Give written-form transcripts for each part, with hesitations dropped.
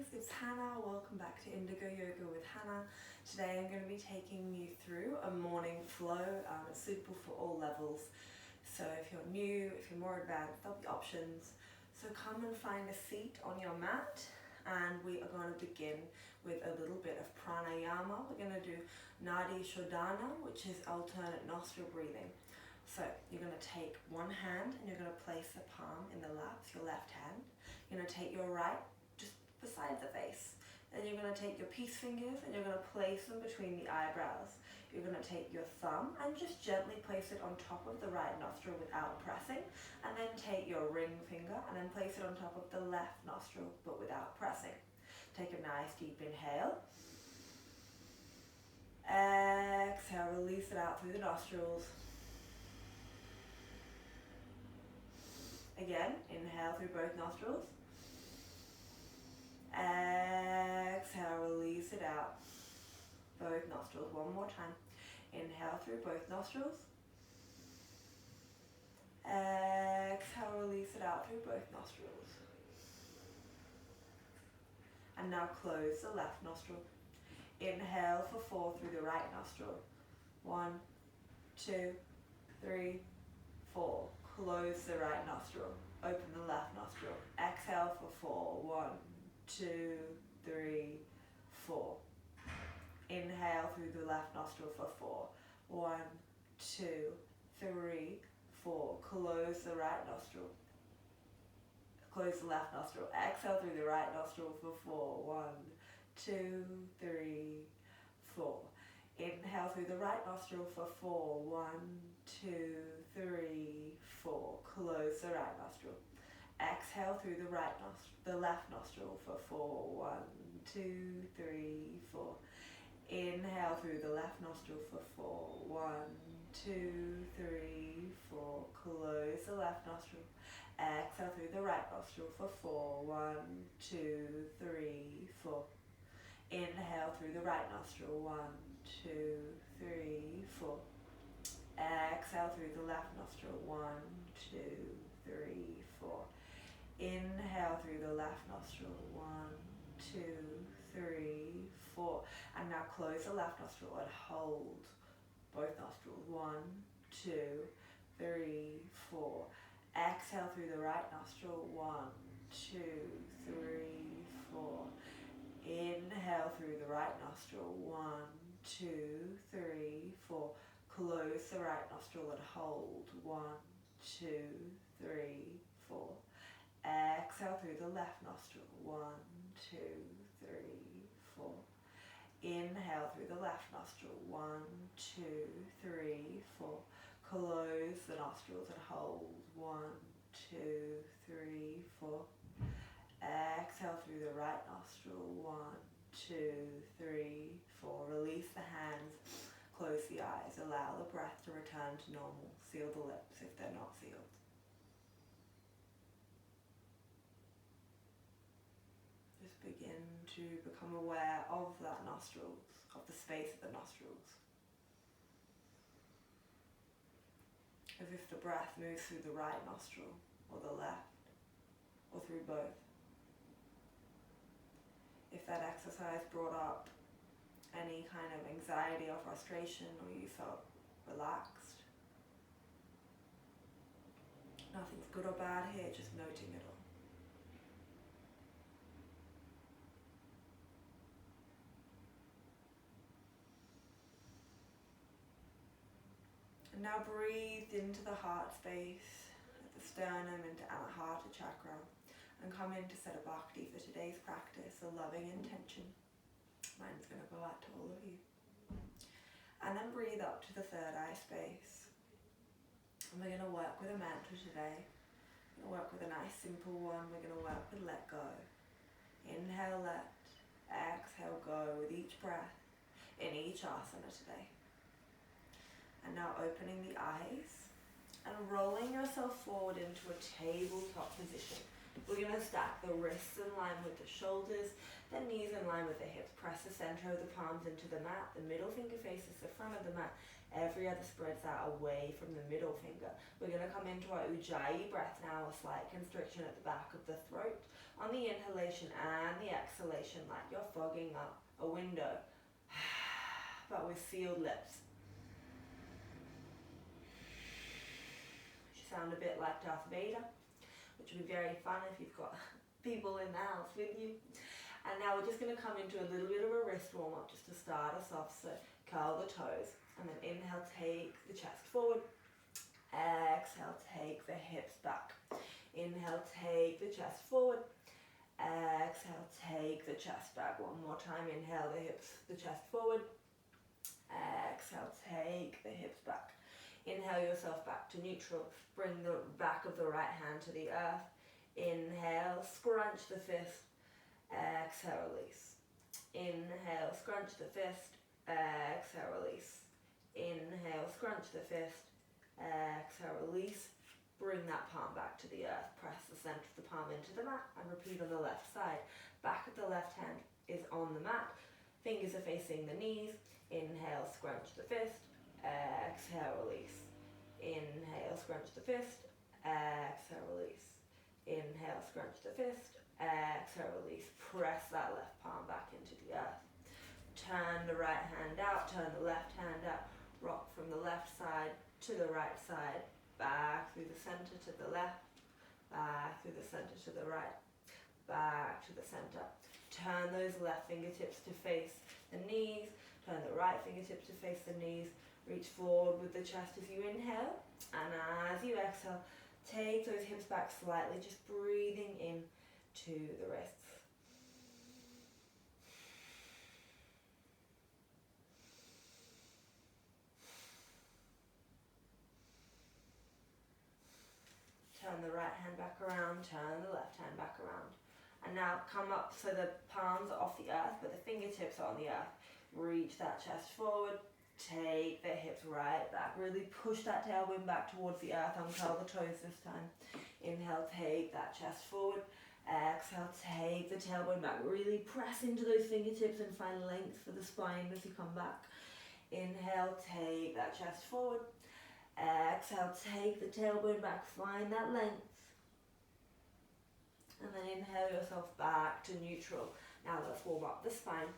guys, it's Hannah. Welcome back to Indigo Yoga with Hannah. Today I'm going to be taking you through a morning flow. It's suitable for all levels. So if you're new, if you're more advanced, there'll be options. So come and find a seat on your mat, and we are going to begin with a little bit of pranayama. We're going to do Nadi Shodhana, which is alternate nostril breathing. So you're going to take one hand and you're going to place the palm in the lap, your left hand. You're going to take your right just beside the face. Then you're going to take your peace fingers and you're going to place them between the eyebrows. You're going to take your thumb and just gently place it on top of the right nostril without pressing. And then take your ring finger and then place it on top of the left nostril but without pressing. Take a nice deep inhale. Exhale, release it out through the nostrils. Again, inhale through both nostrils. Exhale, release it out. Both nostrils. One more time. Inhale through both nostrils. Exhale, release it out through both nostrils. And now close the left nostril. Inhale for 4 through the right nostril. 1, 2, 3, 4. Close the right nostril. Open the left nostril. Exhale for 4. 1, 2, 3, 4. Inhale through the left nostril for 4. 1, 2, 3, 4. Close the right nostril. Close the left nostril. Exhale through the right nostril for 4. 1, 2, 3, 4. Inhale through the right nostril for 4. 1, 2, 3, 4. Close the right nostril. Exhale through the left nostril for 4. 1, 2, 3, 4. Inhale through the left nostril for 4. 1, 2, 3, 4. Close the left nostril. Exhale through the right nostril for 4. 1, 2, 3, 4. Inhale through the right nostril. 1, 2, 3, 4. Exhale through the left nostril. 1, 2, 3, 4. Inhale through the left nostril. 1, 2, 3, 4. And now close the left nostril and hold both nostrils. 1, 2, 3, 4. Exhale through the right nostril. 1, 2, 3, 4. Inhale through the right nostril. 1, 2, 3, 4. Close the right nostril and hold. 1, 2, 3, 4. Exhale through the left nostril. 1, 2, 3, 4. Inhale through the left nostril. 1, 2, 3, 4. Close the nostrils and hold. 1, 2, 3, 4. Exhale through the right nostril. 1, 2, 3, 4. Release the hands. Close the eyes. Allow the breath to return to normal. Seal the lips if they're not sealed. Just begin to become aware of that nostrils, of the space of the nostrils. As if the breath moves through the right nostril or the left or through both. If that exercise brought up any kind of anxiety or frustration, or you felt relaxed, nothing's good or bad here, just noting it all. And now breathe into the heart space, at the sternum, into Anahata chakra, and come in to set a bhakti for today's practice, a loving intention. Mine's going to go out to all of you. And then breathe up to the third eye space. And we're going to work with a mantra today. We're going to work with a nice simple one. We're going to work with let go. Inhale, let. Exhale, go with each breath in each asana today. And now opening the eyes and rolling yourself forward into a tabletop position. We're we're going to stack the wrists in line with the shoulders, the knees in line with the hips. Press the center of the palms into the mat. The middle finger faces the front of the mat. Every other spreads out away from the middle finger. We're going to come into our Ujjayi breath now, a slight constriction at the back of the throat. On the inhalation and the exhalation, like you're fogging up a window, but with sealed lips. You sound a bit like Darth Vader, which would be very fun if you've got people in the house with you. And now we're just going to come into a little bit of a wrist warm up just to start us off. So curl the toes and then inhale, take the chest forward. Exhale, take the hips back. Inhale, take the chest forward. Exhale, take the chest back. One more time. Inhale, the chest forward. Exhale, take the hips back. Inhale yourself back to neutral. Bring the back of the right hand to the earth. Inhale, scrunch the fist. Exhale, release. Inhale, scrunch the fist. Exhale, release. Inhale, scrunch the fist. Exhale, release. Bring that palm back to the earth. Press the center of the palm into the mat and repeat on the left side. Back of the left hand is on the mat. Fingers are facing the knees. Inhale, scrunch the fist. Exhale, release. Inhale, scrunch the fist. Exhale, release. Inhale, scrunch the fist. Exhale, release. Press that left palm back into the earth. Turn the right hand out. Turn the left hand out. Rock from the left side to the right side. Back through the center to the left. Back through the center to the right. Back to the center. Turn those left fingertips to face the knees. Turn the right fingertips to face the knees. Reach forward with the chest as you inhale. And as you exhale, take those hips back slightly, just breathing in to the wrists. Turn the right hand back around, turn the left hand back around. And now come up so the palms are off the earth, but the fingertips are on the earth. Reach that chest forward, take the hips right back. Really push that tailbone back towards the earth, uncurl the toes this time. Inhale, take that chest forward. Exhale, take the tailbone back. Really press into those fingertips and find length for the spine as you come back. Inhale, take that chest forward. Exhale, take the tailbone back, find that length. And then inhale yourself back to neutral. Now let's warm up the spine.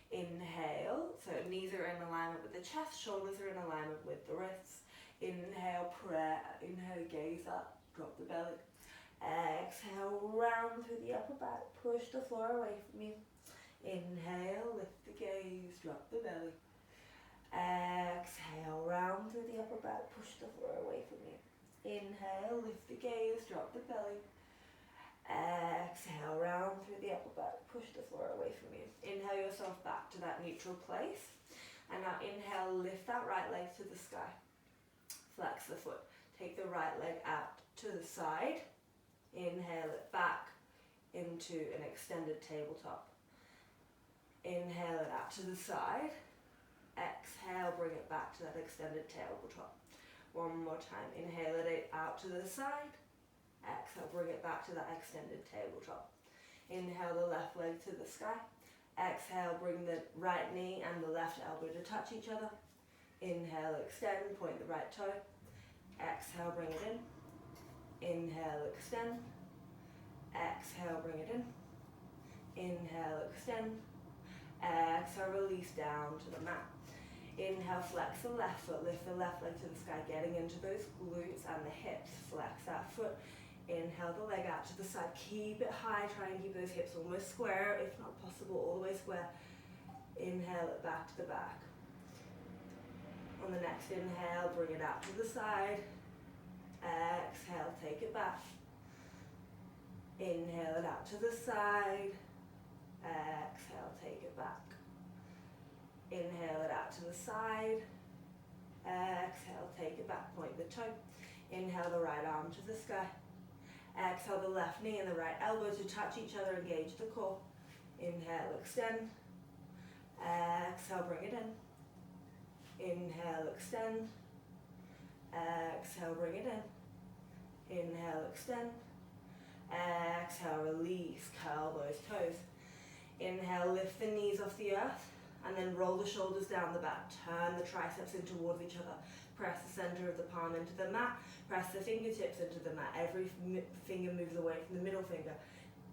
Inhale, so knees are in alignment with the chest, shoulders are in alignment with the wrists. Inhale, inhale, gaze up, drop the belly. Exhale, round through the upper back, push the floor away from you. Inhale, lift the gaze, drop the belly. Exhale, round through the upper back, push the floor away from you. Inhale, lift the gaze, drop the belly. Exhale, round through the upper back, push the floor away from you. Inhale yourself back to that neutral place. And now inhale, lift that right leg to the sky. Flex the foot. Take the right leg out to the side. Inhale it back into an extended tabletop. Inhale it out to the side. Exhale, bring it back to that extended tabletop. One more time. Inhale it out to the side. Exhale, bring it back to that extended tabletop. Inhale the left leg to the sky. Exhale, bring the right knee and the left elbow to touch each other. Inhale, extend, point the right toe. Exhale, bring it in. Inhale, extend. Exhale, bring it in. Inhale, extend. Exhale, release down to the mat. Inhale, flex the left foot, lift the left leg to the sky, getting into those glutes and the hips. Flex that foot. Inhale the leg out to the side, keep it high, try and keep those hips almost square, if not possible, all the way square. Inhale it back to the back. On the next inhale, bring it out to the side. Exhale, take it back. Inhale it out to the side. Exhale, take it back. Inhale it out to the side. Exhale, take it back, point the toe. Inhale the right arm to the sky. Exhale the left knee and the right elbow to touch each other, engage the core. Inhale, extend. Exhale, bring it in. Inhale, extend. Exhale, bring it in. Inhale, extend. Exhale, release, curl those toes. Inhale, lift the knees off the earth, and then roll the shoulders down the back. Turn the triceps in towards each other. Press the center of the palm into the mat. Press the fingertips into the mat. Every finger moves away from the middle finger.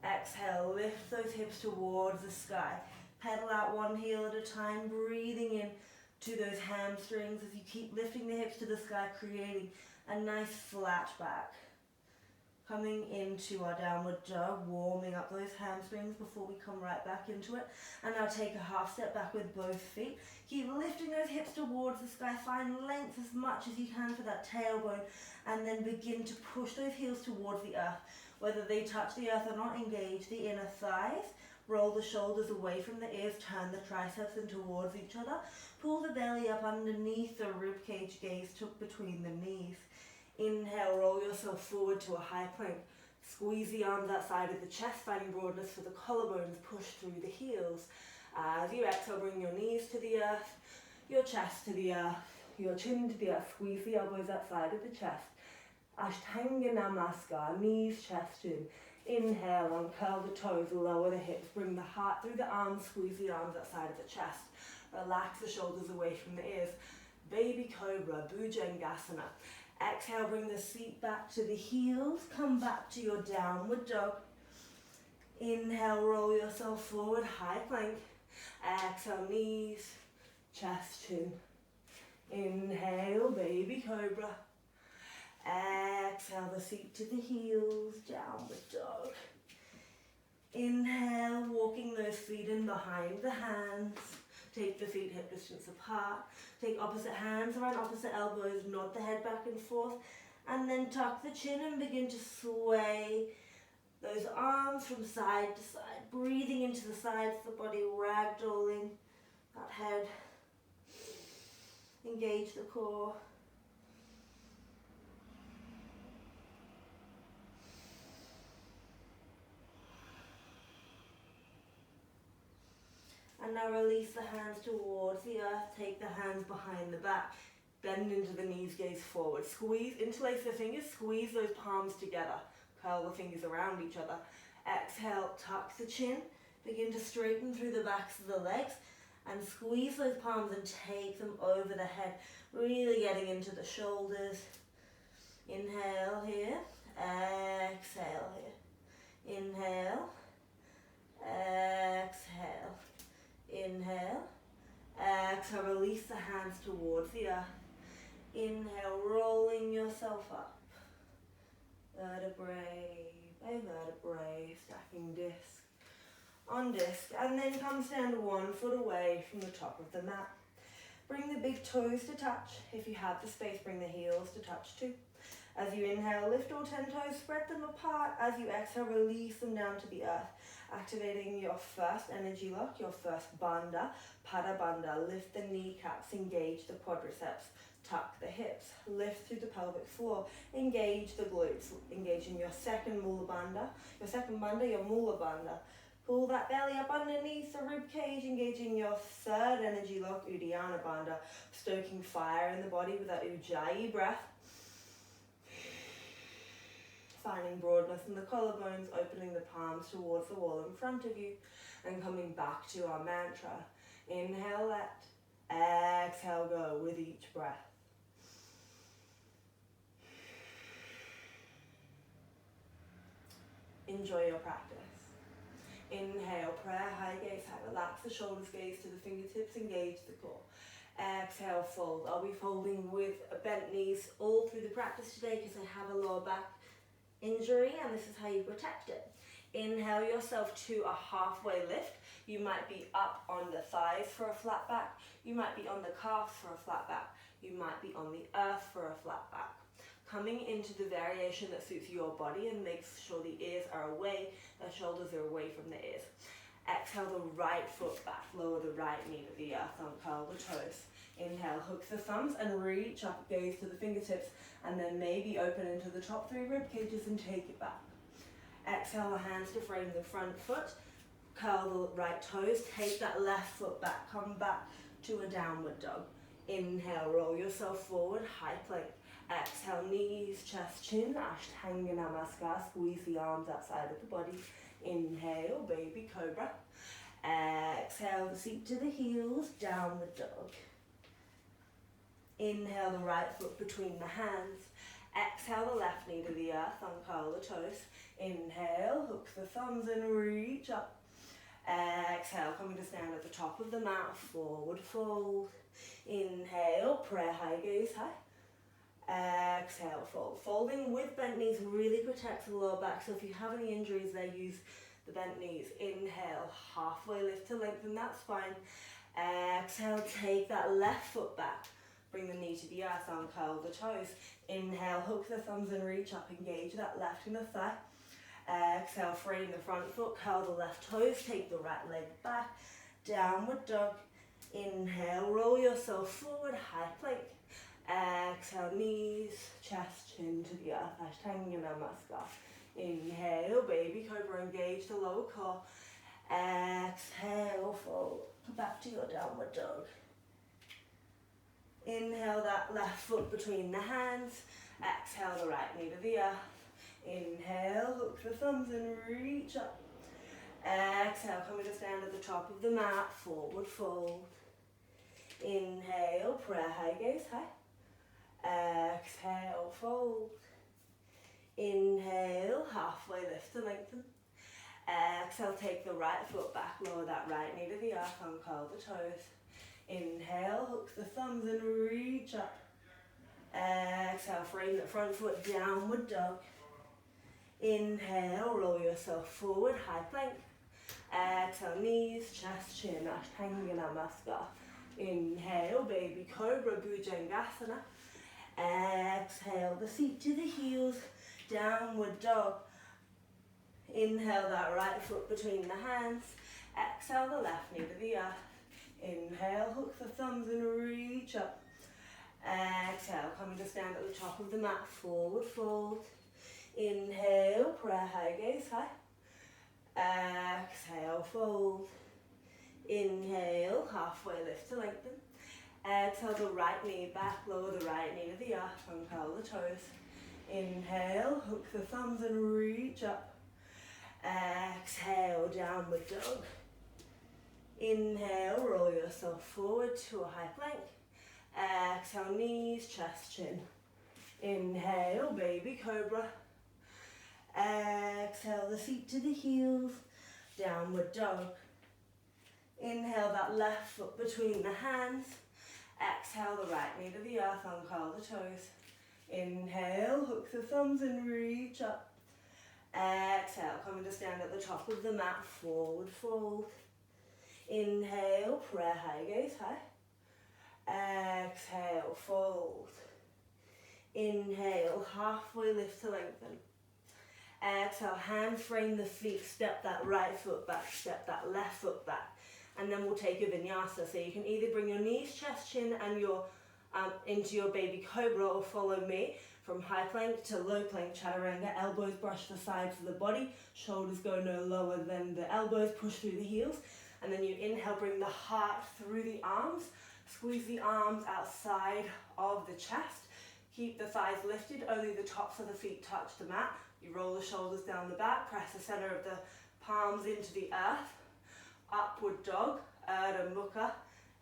Exhale, lift those hips towards the sky. Pedal out one heel at a time, breathing in to those hamstrings as you keep lifting the hips to the sky, creating a nice flat back. Coming into our downward dog, warming up those hamstrings before we come right back into it. And now take a half step back with both feet. Keep lifting those hips towards the sky. Find length as much as you can for that tailbone. And then begin to push those heels towards the earth. Whether they touch the earth or not, engage the inner thighs. Roll the shoulders away from the ears. Turn the triceps in towards each other. Pull the belly up underneath the ribcage, gaze tucked between the knees. Inhale, roll yourself forward to a high plank. Squeeze the arms outside of the chest, finding broadness for the collarbones. Push through the heels. As you exhale, bring your knees to the earth, your chest to the earth, your chin to the earth. Squeeze the elbows outside of the chest. Ashtanga Namaskar, knees, chest, chin. Inhale, uncurl the toes, lower the hips. Bring the heart through the arms, squeeze the arms outside of the chest. Relax the shoulders away from the ears. Baby Cobra, Bhujangasana. Exhale, bring the seat back to the heels. Come back to your downward dog. Inhale, roll yourself forward, high plank. Exhale, knees, chest, chin. Inhale, baby cobra. Exhale, the seat to the heels, downward dog. Inhale, walking those feet in behind the hands. Take the feet hip distance apart. Take opposite hands around opposite elbows, nod the head back and forth, and then tuck the chin and begin to sway those arms from side to side, breathing into the sides of the body, ragdolling that head. Engage the core. And now release the hands towards the earth. Take the hands behind the back. Bend into the knees, gaze forward. Squeeze, interlace the fingers, squeeze those palms together. Curl the fingers around each other. Exhale, tuck the chin. Begin to straighten through the backs of the legs. And squeeze those palms and take them over the head. Really getting into the shoulders. Inhale here. Exhale here. Inhale. Exhale. Inhale, exhale, release the hands towards the earth. Inhale, rolling yourself up. Vertebrae by vertebrae, stacking disc on disc. And then come stand 1 foot away from the top of the mat. Bring the big toes to touch. If you have the space, bring the heels to touch too. As you inhale, lift all 10 toes, spread them apart. As you exhale, release them down to the earth. Activating your first energy lock, your first bandha, Pada Bandha. Lift the kneecaps, engage the quadriceps, tuck the hips, lift through the pelvic floor, engage the glutes, engaging your second Mula Bandha, your Mula Bandha. Pull that belly up underneath the rib cage, engaging your third energy lock, Uddiyana Bandha, stoking fire in the body with that Ujjayi breath. Finding broadness in the collarbones, opening the palms towards the wall in front of you, and coming back to our mantra. Inhale, let. Exhale, go with each breath. Enjoy your practice. Inhale, prayer, high gaze high. Relax the shoulders, gaze to the fingertips, engage the core. Exhale, fold. I'll be folding with bent knees all through the practice today because I have a lower back injury, and this is how you protect it. Inhale yourself to a halfway lift. You might be up on the thighs for a flat back. You might be on the calves for a flat back. You might be on the earth for a flat back. Coming into the variation that suits your body and makes sure the ears are away, the shoulders are away from the ears. Exhale the right foot back, lower the right knee to the earth, uncurl the toes. Inhale, hook the thumbs and reach up, gaze to the fingertips, and then maybe open into the top 3 rib cages and take it back. Exhale the hands to frame the front foot, curl the right toes, take that left foot back, come back to a downward dog. Inhale, roll yourself forward, high plank. Exhale, knees, chest, chin, Ashtanga Namaskar. Squeeze the arms outside of the body. Inhale, baby cobra. Exhale, the seat to the heels, downward dog. Inhale the right foot between the hands. Exhale the left knee to the earth, uncurl the toes. Inhale, hook the thumbs and reach up. Exhale, coming to stand at the top of the mat, forward fold. Inhale, prayer high, gaze high. Exhale, fold. Folding with bent knees really protects the lower back, so if you have any injuries there, use the bent knees. Inhale, halfway lift to lengthen that spine. Exhale, take that left foot back. Bring the knee to the earth, uncurl the toes. Inhale, hook the thumbs and reach up, engage that left inner thigh. Exhale, frame the front foot, curl the left toes, take the right leg back. Downward dog. Inhale, roll yourself forward, high plank. Exhale, knees, chest, chin to the earth, Ashtanga Namaskar. Inhale, baby cobra, engage the lower core. Exhale, fold back to your downward dog. Inhale that left foot between the hands. Exhale the right knee to the earth. Inhale, hook the thumbs and reach up. Exhale, coming to stand at the top of the mat, forward fold. Inhale, prayer high, gaze high. Exhale, fold. Inhale, halfway lift to lengthen. Exhale, take the right foot back, lower that right knee to the earth, uncurl the toes. Inhale, hook the thumbs and reach up. Exhale, frame the front foot, downward dog. Inhale, roll yourself forward, high plank. Exhale, knees, chest, chin, Ashtanga Namaskar. Inhale, baby cobra, Bhujangasana. Exhale, the seat to the heels, downward dog. Inhale that right foot between the hands. Exhale the left knee to the earth. Inhale, hook the thumbs and reach up. Exhale, coming to stand at the top of the mat, forward fold. Inhale, prayer high, gaze high. Exhale, fold. Inhale, halfway lift to lengthen. Exhale the right knee back, lower the right knee to the earth, uncurl the toes. Inhale, hook the thumbs and reach up. Exhale, downward dog. Inhale, roll yourself forward to a high plank. Exhale, knees, chest, chin. Inhale, baby cobra. Exhale, the seat to the heels, downward dog. Inhale that left foot between the hands. Exhale the right knee to the earth, uncurl the toes. Inhale, hook the thumbs and reach up. Exhale, coming to stand at the top of the mat, forward fold. Inhale, prayer high, gaze high. Exhale, fold. Inhale, halfway lift to lengthen. Exhale, hand frame the feet, step that right foot back, step that left foot back. And then we'll take a vinyasa. So you can either bring your knees, chest, chin and your into your baby cobra, or follow me from high plank to low plank, chaturanga. Elbows brush the sides of the body, shoulders go no lower than the elbows, push through the heels. And then you inhale, bring the heart through the arms, squeeze the arms outside of the chest. Keep the thighs lifted, only the tops of the feet touch the mat. You roll the shoulders down the back, press the center of the palms into the earth. Upward dog, Ardha Mukha.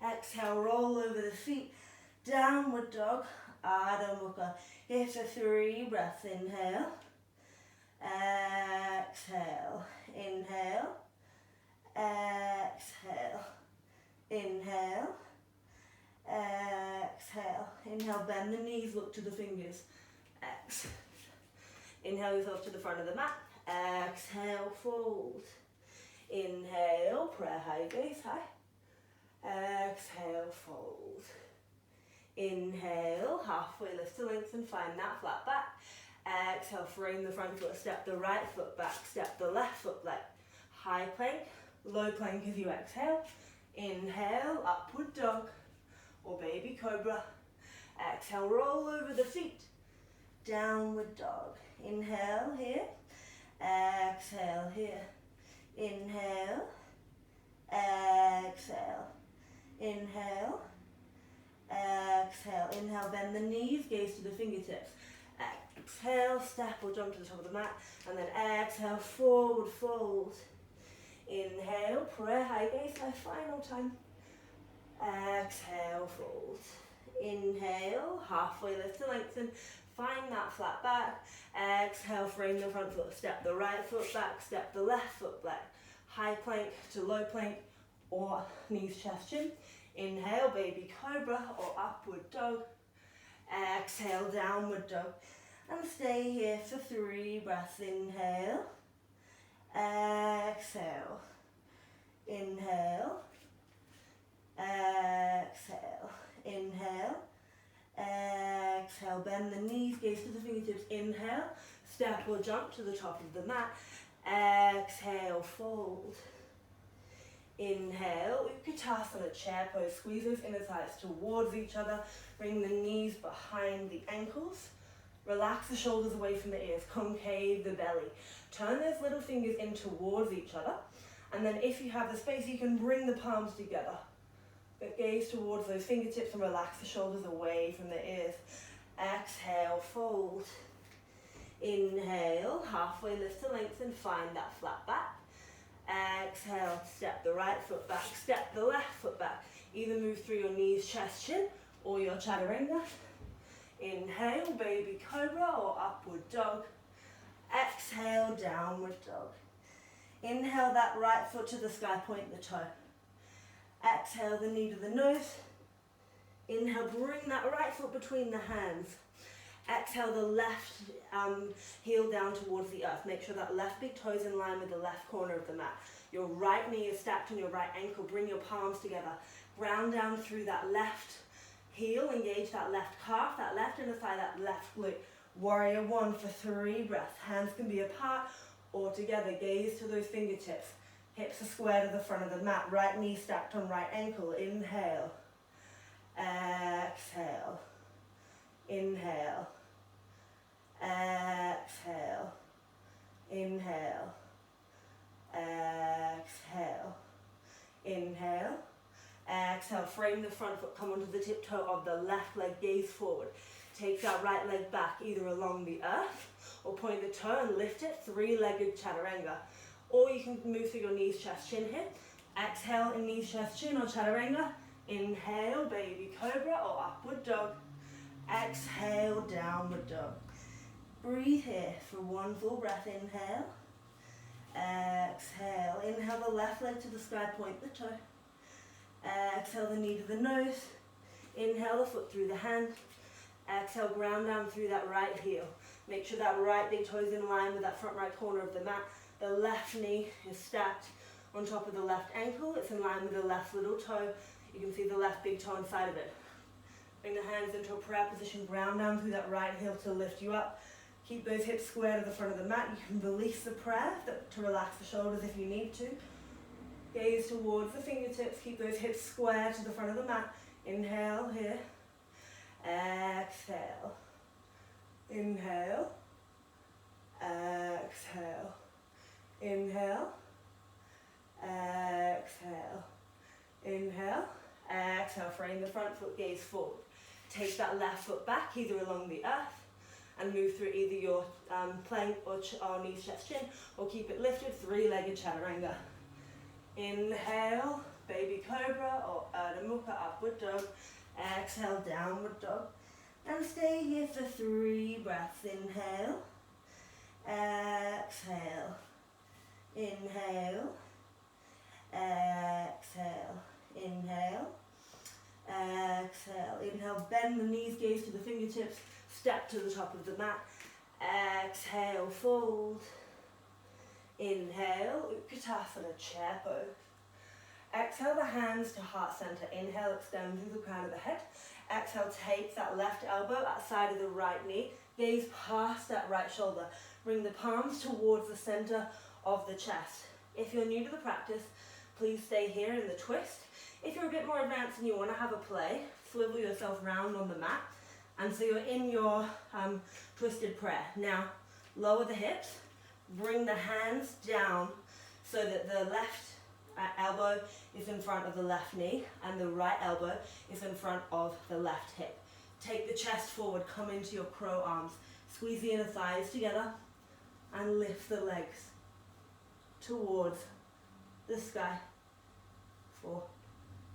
Exhale, roll over the feet. Downward dog, Ardha Mukha. Here for 3 breaths. Inhale. Exhale. Inhale. Exhale. Inhale. Exhale. Inhale, bend the knees, look to the fingers. Exhale. Inhale yourself to the front of the mat. Exhale, fold. Inhale, prayer high, gaze high. Exhale, fold. Inhale, halfway lift to lengthen, find that flat back. Exhale, frame the front foot, step the right foot back, step the left foot back. High plank, low plank as you exhale. Inhale, upward dog or baby cobra. Exhale, roll over the feet. Downward dog. Inhale here. Exhale here. Inhale. Exhale. Inhale. Exhale, inhale, bend the knees, gaze to the fingertips. Exhale, step or jump to the top of the mat, and then exhale, forward fold. Inhale, prayer high gaze, high final time. Exhale, fold. Inhale, halfway lift to lengthen, find that flat back. Exhale, frame the front foot, step the right foot back, step the left foot back. High plank to low plank or knees, chest, chin. Inhale, baby cobra or upward dog. Exhale, downward dog. And stay here for 3 breaths. Inhale. Exhale. Inhale. Exhale. Inhale. Exhale. Bend the knees, gaze to the fingertips. Inhale. Step or jump to the top of the mat. Exhale, fold. Inhale, Utkatasana, chair pose. Squeeze those inner thighs towards each other. Bring the knees behind the ankles. Relax the shoulders away from the ears. Concave the belly. Turn those little fingers in towards each other. And then if you have the space, you can bring the palms together. But gaze towards those fingertips and relax the shoulders away from the ears. Exhale, fold. Inhale, halfway lift to lengthen. Find that flat back. Exhale, step the right foot back, step the left foot back. Either move through your knees, chest, chin, or your chaturanga. Inhale, baby cobra or upward dog. Exhale, downward dog. Inhale that right foot to the sky, point the toe. Exhale the knee to the nose. Inhale, bring that right foot between the hands. Exhale the left heel down towards the earth. Make sure that left big toe is in line with the left corner of the mat. Your right knee is stacked on your right ankle. Bring your palms together. Ground down through that left heel. Engage that left calf, that left inner thigh, that left glute. Warrior 1 for 3 breaths. Hands can be apart or together. Gaze to those fingertips. Hips are square to the front of the mat. Right knee stacked on right ankle. Inhale. Exhale. Inhale. Exhale. Inhale. Exhale. Inhale. Exhale. Frame the front foot. Come onto the tiptoe of the left leg. Gaze forward. Take that right leg back either along the earth or point the toe and lift it. 3-legged chaturanga. Or you can move through your knees, chest, chin here. Exhale in knees, chest, chin or chaturanga. Inhale, baby cobra or upward dog. Exhale, downward dog. Breathe here for 1 full breath. Inhale. Exhale. Inhale the left leg to the sky, point the toe. Exhale the knee to the nose. Inhale the foot through the hand. Exhale, ground down through that right heel. Make sure that right big toe is in line with that front right corner of the mat. The left knee is stacked on top of the left ankle. It's in line with the left little toe. You can see the left big toe inside of it. Bring the hands into a prayer position. Ground down through that right heel to lift you up. Keep those hips square to the front of the mat. You can release the prayer to relax the shoulders if you need to. Gaze towards the fingertips. Keep those hips square to the front of the mat. Inhale here. Exhale. Inhale. Exhale. Inhale. Exhale. Inhale. Exhale. Frame the front foot, gaze forward. Take that left foot back, either along the earth, and move through either your plank or knees, chest, chin, or keep it lifted, 3-legged chaturanga. Inhale, baby cobra or Urdhva Mukha, upward dog. Exhale, downward dog. And stay here for 3 breaths. Inhale. Exhale. Inhale. Exhale. Inhale. Exhale. Inhale, bend the knees, gaze to the fingertips. Step to the top of the mat. Exhale, fold. Inhale, Utkatasana, chair pose. Exhale the hands to heart center. Inhale, extend through the crown of the head. Exhale, take that left elbow outside of the right knee. Gaze past that right shoulder. Bring the palms towards the center of the chest. If you're new to the practice, please stay here in the twist. If you're a bit more advanced and you want to have a play, swivel yourself round on the mat. And so you're in your twisted prayer. Now, lower the hips. Bring the hands down so that the left elbow is in front of the left knee and the right elbow is in front of the left hip. Take the chest forward, come into your crow arms. Squeeze the inner thighs together and lift the legs towards the sky for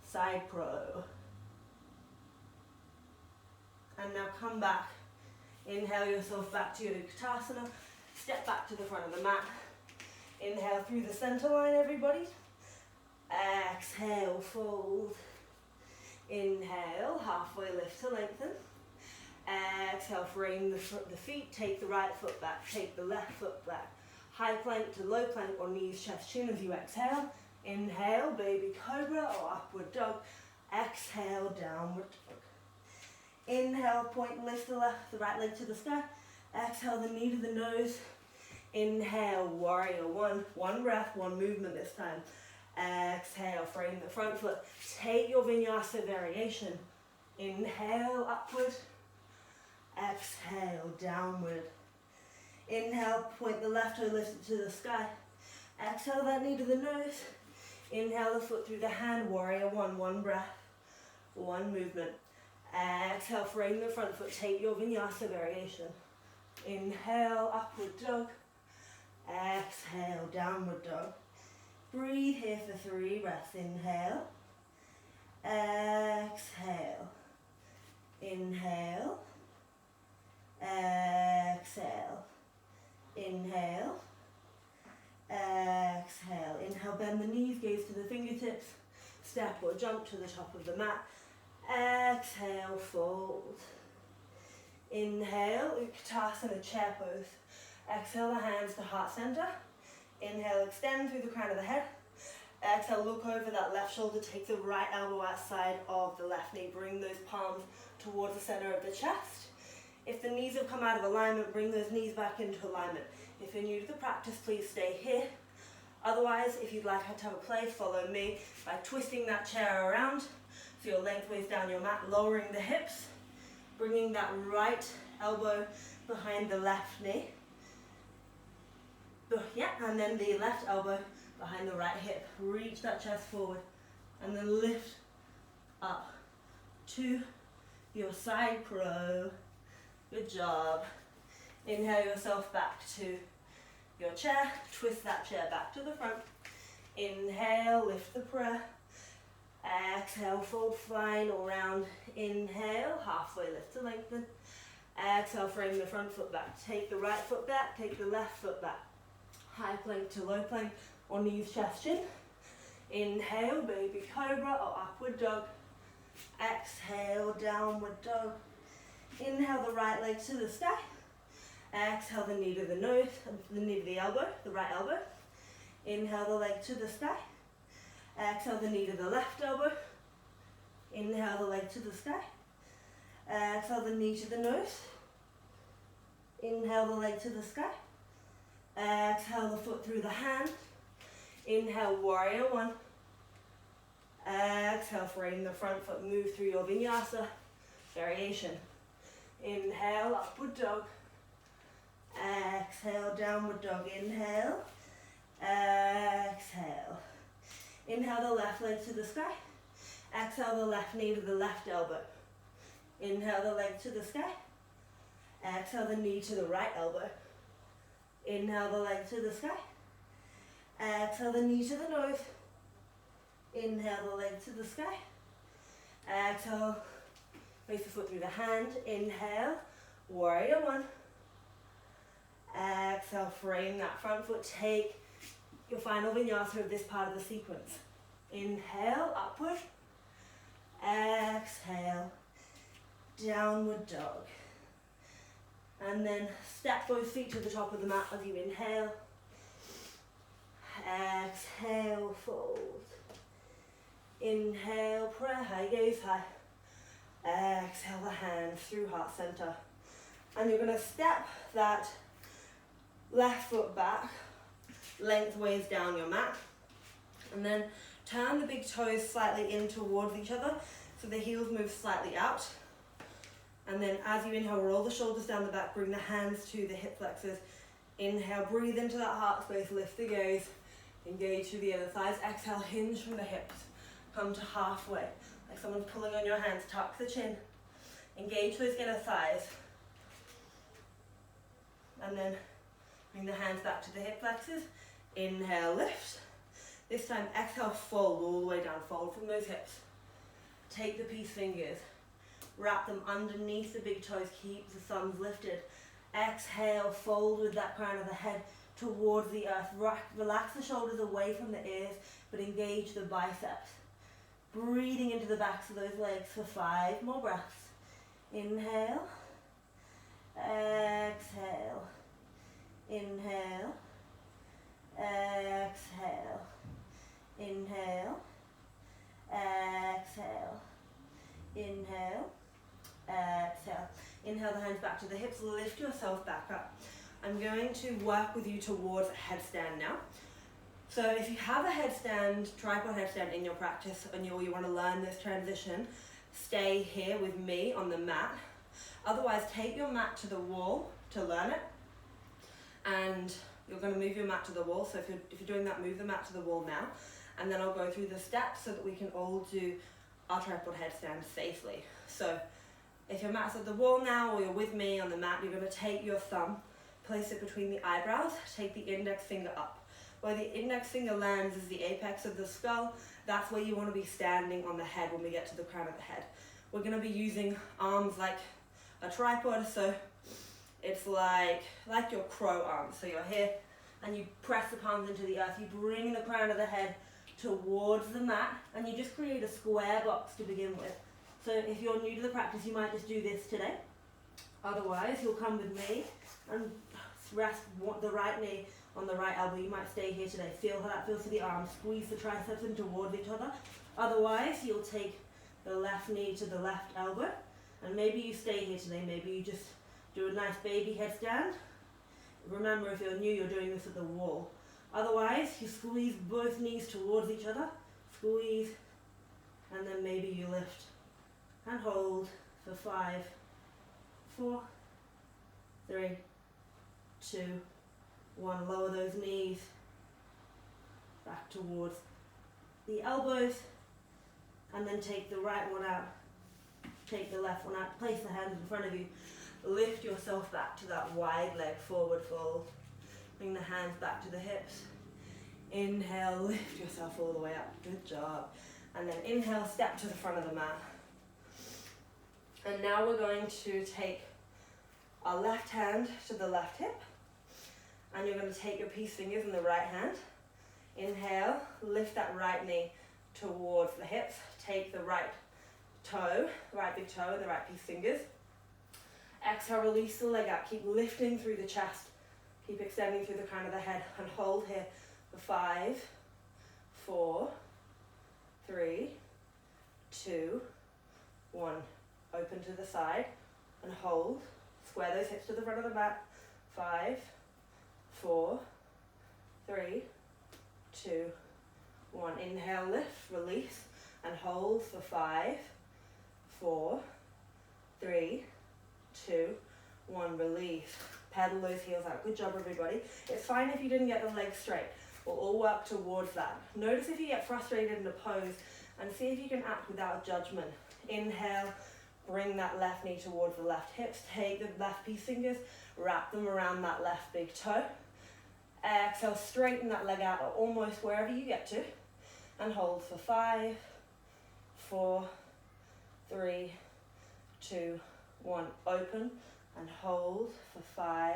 side crow. And now come back. Inhale yourself back to your Utkatasana. Step back to the front of the mat. Inhale through the center line, everybody. Exhale, fold. Inhale, halfway lift to lengthen. Exhale, frame the feet. Take the right foot back, take the left foot back. High plank to low plank or knees, chest, chin as you exhale. Inhale, baby cobra or upward dog. Exhale, downward dog. Inhale, point, lift the right leg to the sky. Exhale, the knee to the nose. Inhale, warrior one. One breath, one movement this time. Exhale, frame the front foot. Take your vinyasa variation. Inhale, upward. Exhale, downward. Inhale, point the left toe, lift it to the sky. Exhale, that knee to the nose. Inhale the foot through the hand, warrior one. One breath, one movement. Exhale, frame the front foot, take your vinyasa variation. Inhale, upward dog. Exhale, downward dog. Breathe here for 3 breaths. Inhale. Exhale. Inhale. Exhale. Inhale. Exhale. Inhale, bend the knees, gaze to the fingertips. Step or jump to the top of the mat. Exhale, fold. Inhale, Utkatasana, chair pose. Exhale, the hands to heart center. Inhale, extend through the crown of the head. Exhale, look over that left shoulder, take the right elbow outside of the left knee. Bring those palms towards the center of the chest. If the knees have come out of alignment, bring those knees back into alignment. If you're new to the practice, please stay here. Otherwise, if you'd like to have a play, follow me by twisting that chair around so you're lengthways down your mat, lowering the hips, bringing that right elbow behind the left knee. And then the left elbow behind the right hip. Reach that chest forward and then lift up to your side crow. Good job. Inhale yourself back to your chair. Twist that chair back to the front. Inhale, lift the prayer. Exhale, fold, final round. Inhale, halfway lift to lengthen. Exhale, frame the front foot back. Take the right foot back, take the left foot back. High plank to low plank or knees, chest, chin. Inhale, baby cobra or upward dog. Exhale, downward dog. Inhale the right leg to the sky. Exhale the knee to the nose, the knee to the elbow, the right elbow. Inhale the leg to the sky. Exhale the knee to the left elbow. Inhale the leg to the sky. Exhale the knee to the nose. Inhale the leg to the sky. Exhale the foot through the hand. Inhale, warrior one. Exhale, frame the front foot, move through your vinyasa variation. Inhale, upward dog. Exhale, downward dog. Inhale. Exhale. Inhale the left leg to the sky. Exhale the left knee to the left elbow. Inhale the leg to the sky. Exhale the knee to the right elbow. Inhale the leg to the sky. Exhale the knee to the nose. Inhale the leg to the sky. Exhale, place the foot through the hand. Inhale, warrior one. Exhale, frame that front foot. Take your final vinyasa of this part of the sequence. Inhale, upward. Exhale, downward dog. And then step both feet to the top of the mat as you inhale. Exhale, fold. Inhale, prayer high, gaze high. Exhale the hands through heart center. And you're going to step that left foot back, lengthways down your mat. And then turn the big toes slightly in towards each other so the heels move slightly out. And then as you inhale, roll the shoulders down the back, bring the hands to the hip flexors. Inhale, breathe into that heart space, lift the gaze. Engage through the inner thighs. Exhale, hinge from the hips. Come to halfway, like someone's pulling on your hands. Tuck the chin. Engage those inner thighs. And then bring the hands back to the hip flexors. Inhale, lift. This time, exhale, fold all the way down. Fold from those hips. Take the peace fingers. Wrap them underneath the big toes. Keep the thumbs lifted. Exhale, fold with that crown of the head towards the earth. Relax the shoulders away from the ears, but engage the biceps. Breathing into the backs of those legs for 5 more breaths. Inhale. Exhale. Inhale. Exhale. Inhale. Exhale. Inhale. Exhale. Inhale the hands back to the hips. Lift yourself back up. I'm going to work with you towards a headstand now. So if you have a headstand, tripod headstand in your practice and you want to learn this transition, stay here with me on the mat. Otherwise, take your mat to the wall to learn it. And you're going to move your mat to the wall. So if you're doing that, move the mat to the wall now. And then I'll go through the steps so that we can all do our tripod headstand safely. So if your mat's at the wall now or you're with me on the mat, you're going to take your thumb, place it between the eyebrows, take the index finger up. Where the index finger lands is the apex of the skull. That's where you want to be standing on the head when we get to the crown of the head. We're going to be using arms like a tripod, so it's like your crow arms. So you're here and you press the palms into the earth. You bring the crown of the head towards the mat and you just create a square box to begin with. So if you're new to the practice, you might just do this today. Otherwise, you'll come with me and rest the right knee on the right elbow. You might stay here today. Feel how that feels to the arms. Squeeze the triceps in towards each other. Otherwise, you'll take the left knee to the left elbow. And maybe you stay here today. Maybe you just do a nice baby headstand. Remember, if you're new, you're doing this at the wall. Otherwise, you squeeze both knees towards each other. Squeeze. And then maybe you lift. And hold for 5, 4, 3, 2, 1. Lower those knees back towards the elbows and then take the right one out, take the left one out, place the hands in front of you, lift yourself back to that wide leg forward fold, bring the hands back to the hips, inhale, lift yourself all the way up, good job, and then inhale, step to the front of the mat. And now we're going to take our left hand to the left hip. And you're going to take your peace fingers in the right hand. Inhale, lift that right knee towards the hips. Take the right toe, right big toe and the right peace fingers. Exhale, release the leg out. Keep lifting through the chest. Keep extending through the crown of the head. And hold here for 5, 4, 3, 2, 1. Open to the side and hold. Square those hips to the front of the mat. 5, 4, 3, 2, 1. Inhale, lift, release, and hold for 5, 4, 3, 2, 1. Release. Pedal those heels out. Good job, everybody. It's fine if you didn't get the legs straight. We'll all work towards that. Notice if you get frustrated in a pose and see if you can act without judgment. Inhale. Bring that left knee towards the left hips. Take the left peace fingers, wrap them around that left big toe. Exhale, straighten that leg out almost wherever you get to. And hold for 5, 4, 3, 2, 1. Open and hold for 5,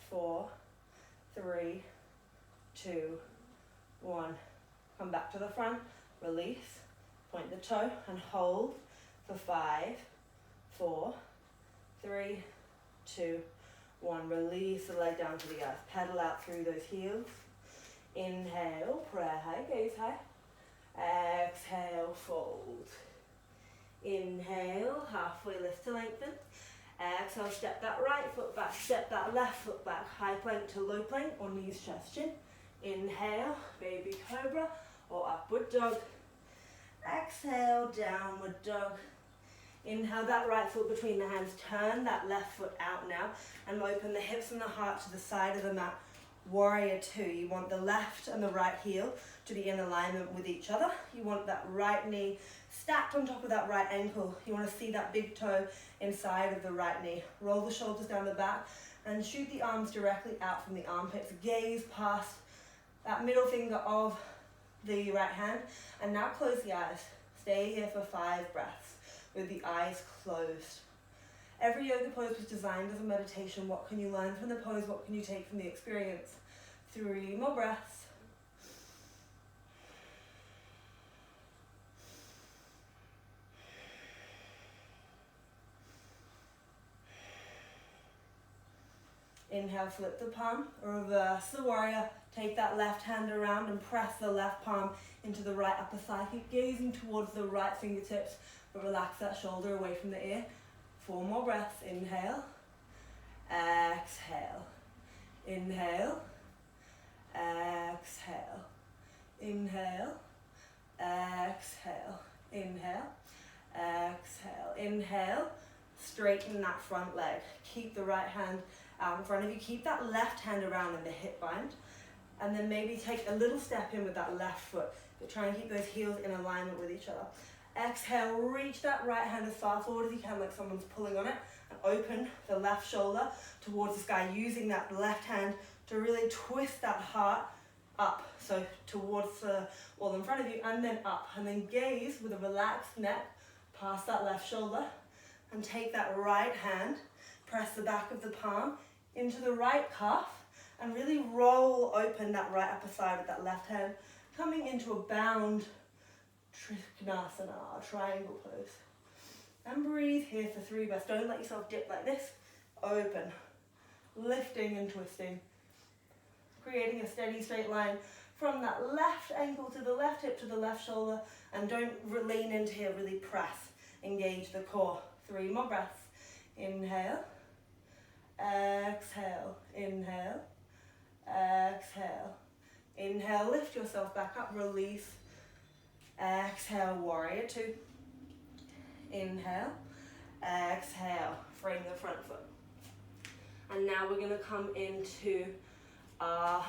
4, 3, 2, 1. Come back to the front, release, point the toe and hold. For 5, 4, 3, 2, 1. Release the leg down to the earth. Pedal out through those heels. Inhale, prayer high, gaze high. Exhale, fold. Inhale, halfway lift to lengthen. Exhale, step that right foot back, step that left foot back. High plank to low plank or knees, chest, chin. Inhale, baby cobra or upward dog. Exhale, downward dog. Inhale that right foot between the hands. Turn that left foot out now and open the hips and the heart to the side of the mat Warrior two, you want the left and the right heel to be in alignment with each other. You want that right knee stacked on top of that right ankle. You want to see that big toe inside of the right knee. Roll the shoulders down the back and shoot the arms directly out from the armpits. Gaze past that middle finger of the right hand, and now close the eyes. Stay here for 5 breaths with the eyes closed. Every yoga pose was designed as a meditation. What can you learn from the pose? What can you take from the experience? 3 more breaths. Inhale, flip the palm, reverse the warrior. Take that left hand around and press the left palm into the right upper thigh. Keep gazing towards the right fingertips, but relax that shoulder away from the ear. 4 more breaths. Inhale, exhale, inhale, exhale, inhale, exhale, inhale, exhale, inhale. Straighten that front leg. Keep the right hand out in front of you. Keep that left hand around in the hip bind. And then maybe take a little step in with that left foot. But try and keep those heels in alignment with each other. Exhale, reach that right hand as far forward as you can, like someone's pulling on it. And open the left shoulder towards the sky, using that left hand to really twist that heart up. So towards the wall in front of you, and then up. And then gaze with a relaxed neck past that left shoulder. And take that right hand, press the back of the palm into the right calf, and really roll open that right upper thigh with that left hand, coming into a bound Trikonasana, triangle pose. And breathe here for 3 breaths. Don't let yourself dip like this. Open, lifting and twisting, creating a steady straight line from that left ankle to the left hip to the left shoulder, and don't lean into here, really press, engage the core. 3 more breaths. Inhale, exhale, inhale, exhale, inhale, lift yourself back up, release, exhale, warrior two, inhale, exhale, frame the front foot. And now we're going to come into our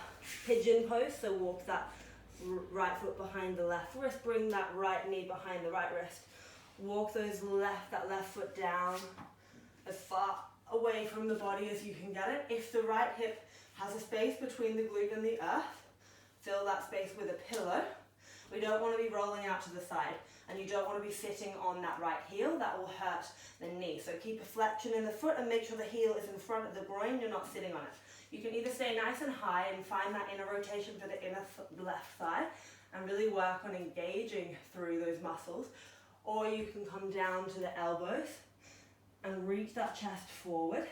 pigeon pose, so walk that right foot behind the left wrist, bring that right knee behind the right wrist, walk that left foot down as far away from the body as you can get it. If the right hip has a space between the glute and the earth, fill that space with a pillow. We don't want to be rolling out to the side, and you don't want to be sitting on that right heel. That will hurt the knee. So keep a flexion in the foot and make sure the heel is in front of the groin. You're not sitting on it. You can either stay nice and high and find that inner rotation for the inner left thigh and really work on engaging through those muscles, or you can come down to the elbows and reach that chest forward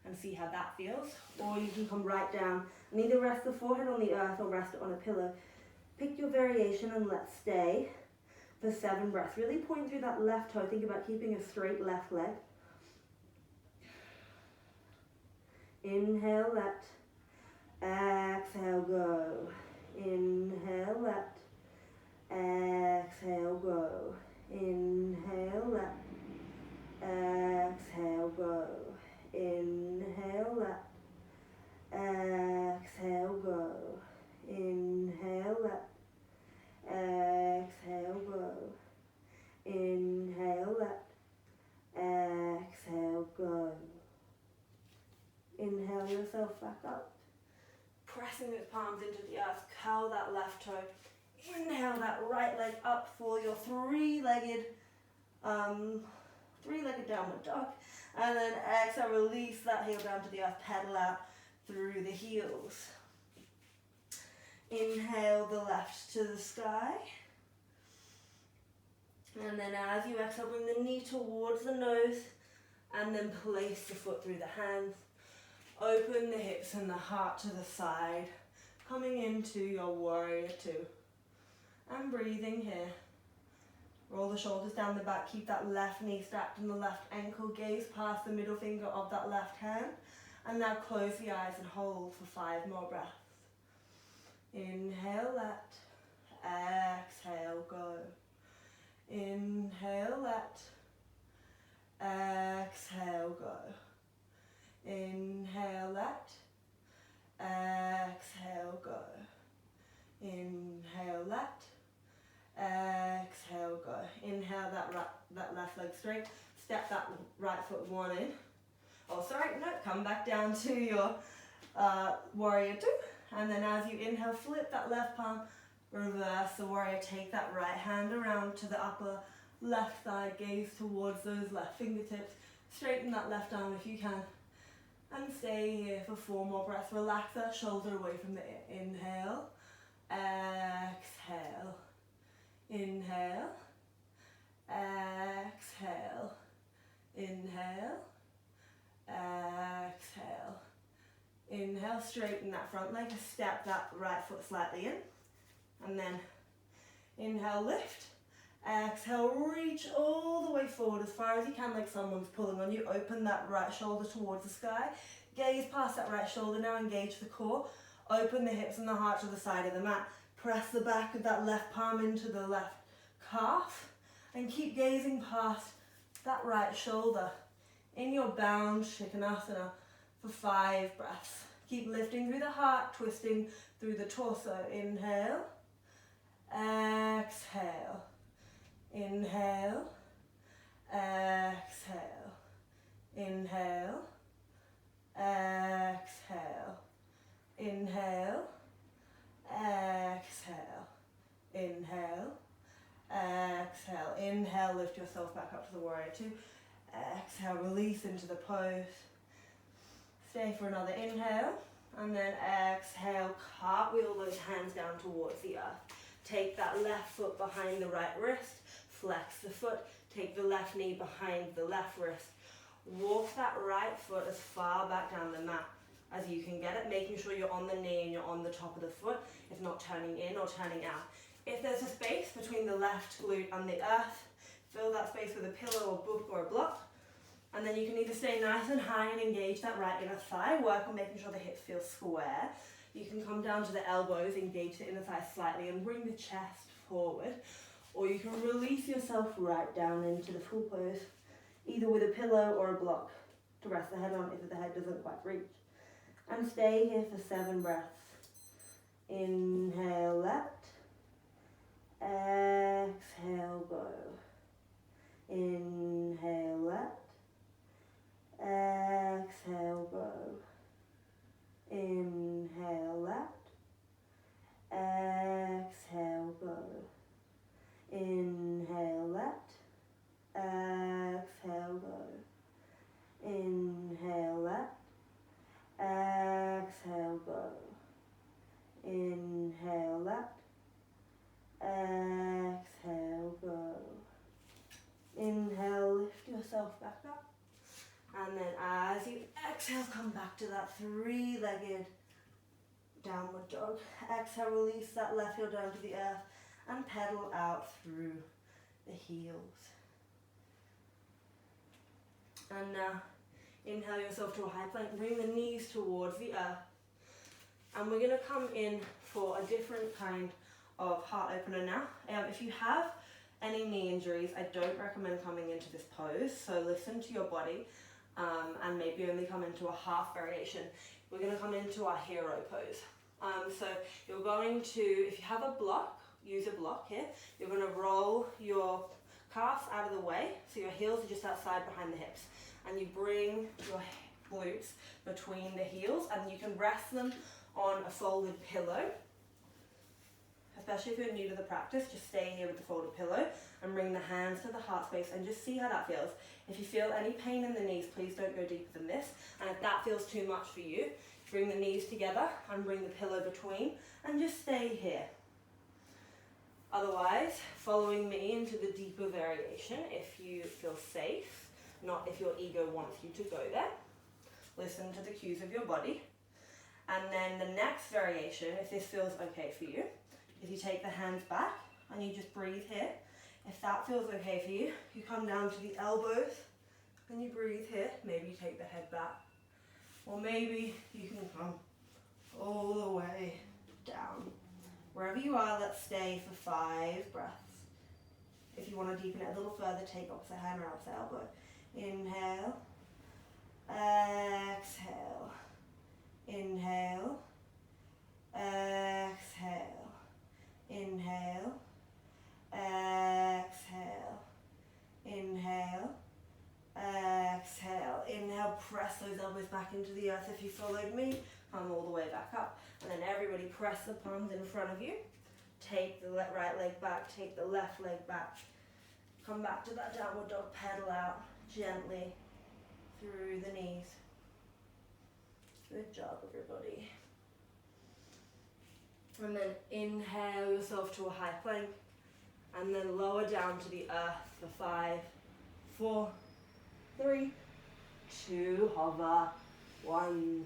and see how that feels. Or you can come right down and either rest the forehead on the earth or rest it on a pillow. Pick your variation and let's stay for 7 breaths. Really point through that left toe. Think about keeping a straight left leg. Inhale, let. Exhale, go. Inhale, let. Exhale, go. Inhale, let. Exhale, go. Inhale, let. Exhale, go. Inhale, let. Exhale, go. Inhale, let. Exhale, go. Inhale yourself back up. Pressing those palms into the earth. Curl that left toe. Inhale that right leg up for your three-legged downward dog. And then exhale, release that heel down to the earth. Pedal out through the heels. Inhale the left to the sky. And then as you exhale, bring the knee towards the nose. And then place the foot through the hands. Open the hips and the heart to the side. Coming into your warrior two. And breathing here. Roll the shoulders down the back. Keep that left knee stacked on the left ankle. Gaze past the middle finger of that left hand. And now close the eyes and hold for 5 more breaths. Inhale, let. Exhale, go. Inhale, let. Exhale, go. Inhale, let. exhale, go. Inhale, let. Exhale, go. Inhale that left leg straight. Step that right foot one in. Oh, sorry, no, come back down to your warrior two. And then as you inhale, flip that left palm, reverse the warrior. Take that right hand around to the upper left thigh, gaze towards those left fingertips. Straighten that left arm if you can. And stay here for 4 more breaths. Relax that shoulder away from the inhale. Exhale. Inhale. Exhale. Inhale. Exhale. Inhale, straighten that front leg. Step that right foot slightly in. And then inhale, lift. Exhale, reach all the way forward as far as you can, like someone's pulling on you. Open that right shoulder towards the sky. Gaze past that right shoulder. Now engage the core. Open the hips and the heart to the side of the mat. Press the back of that left palm into the left calf. And keep gazing past that right shoulder. In your bound Shikanasana for 5 breaths. Keep lifting through the heart, twisting through the torso. Inhale. Exhale. Inhale, exhale, inhale, exhale, inhale, exhale, inhale, exhale. Inhale, lift yourself back up to the warrior two. Exhale, release into the pose. Stay for another inhale, and then exhale, cartwheel those hands down towards the earth. Take that left foot behind the right wrist. Flex the foot, take the left knee behind the left wrist. Walk that right foot as far back down the mat as you can get it, making sure you're on the knee and you're on the top of the foot, if not turning in or turning out. If there's a space between the left glute and the earth, fill that space with a pillow or book or a block. And then you can either stay nice and high and engage that right inner thigh, work on making sure the hips feel square. You can come down to the elbows, engage the inner thigh slightly and bring the chest forward. Or you can release yourself right down into the full pose, either with a pillow or a block to rest the head on if the head doesn't quite reach. And stay here for 7 breaths. Inhale, let. Exhale, go. Inhale, let. Exhale, go. Inhale, let. Exhale, go. Inhale, let. Exhale, go. Inhale, let. Exhale, go. Inhale, let. Exhale, go. Inhale, lift yourself back up. And then as you exhale, come back to that 3-legged downward dog. Exhale, release that left heel down to the earth and pedal out through the heels. And now inhale yourself to a high plank. Bring the knees towards the earth. And we're going to come in for a different kind of heart opener now. If you have any knee injuries, I don't recommend coming into this pose. So listen to your body and maybe only come into a half variation. We're going to come into our hero pose. So you're going to, if you have a block, use a block here. You're going to roll your calves out of the way, so your heels are just outside behind the hips. And you bring your glutes between the heels, and you can rest them on a folded pillow. Especially if you're new to the practice, just stay here with the folded pillow and bring the hands to the heart space and just see how that feels. If you feel any pain in the knees, please don't go deeper than this. And if that feels too much for you, bring the knees together and bring the pillow between and just stay here. Otherwise, following me into the deeper variation, if you feel safe, not if your ego wants you to go there. Listen to the cues of your body. And then the next variation, if this feels okay for you, is you take the hands back and you just breathe here. If that feels okay for you, you come down to the elbows and you breathe here. Maybe you take the head back. Or maybe you can come all the way down. Wherever you are, let's stay for 5 breaths. If you want to deepen it a little further, take opposite hand or opposite elbow. Inhale. Exhale. Inhale. exhale, inhale, exhale, inhale, exhale. Inhale, press those elbows back into the earth. If you followed me, come all the way back up. And then everybody press the palms in front of you. Take the right leg back, take the left leg back. Come back to that downward dog, pedal out gently through the knees. Good job, everybody. And then inhale yourself to a high plank. And then lower down to the earth for 5, 4, 3, 2, hover, 1.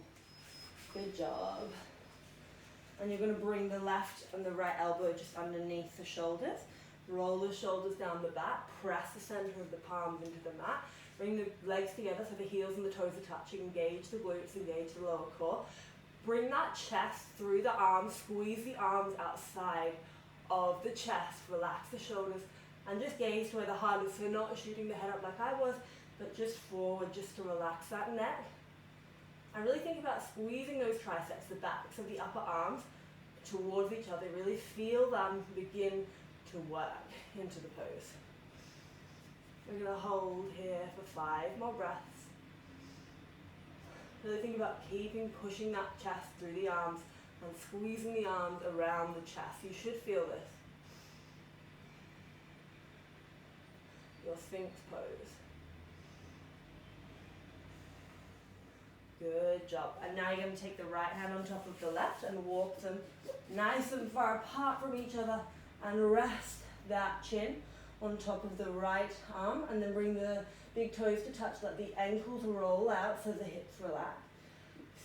Good job. And you're going to bring the left and the right elbow just underneath the shoulders. Roll the shoulders down the back. Press the center of the palms into the mat. Bring the legs together so the heels and the toes are touching. Engage the glutes, engage the lower core. Bring that chest through the arms. Squeeze the arms outside of the chest. Relax the shoulders. And just gaze to where the heart is. So not shooting the head up like I was, but just forward, just to relax that neck. And really think about squeezing those triceps, the backs of the upper arms, towards each other. Really feel them begin to work into the pose. We're going to hold here for 5 more breaths. Really think about pushing that chest through the arms and squeezing the arms around the chest. You should feel this. Your Sphinx pose. Good job. And now you're going to take the right hand on top of the left and walk them nice and far apart from each other and rest that chin on top of the right arm, and then bring the big toes to touch. Let the ankles roll out so the hips relax.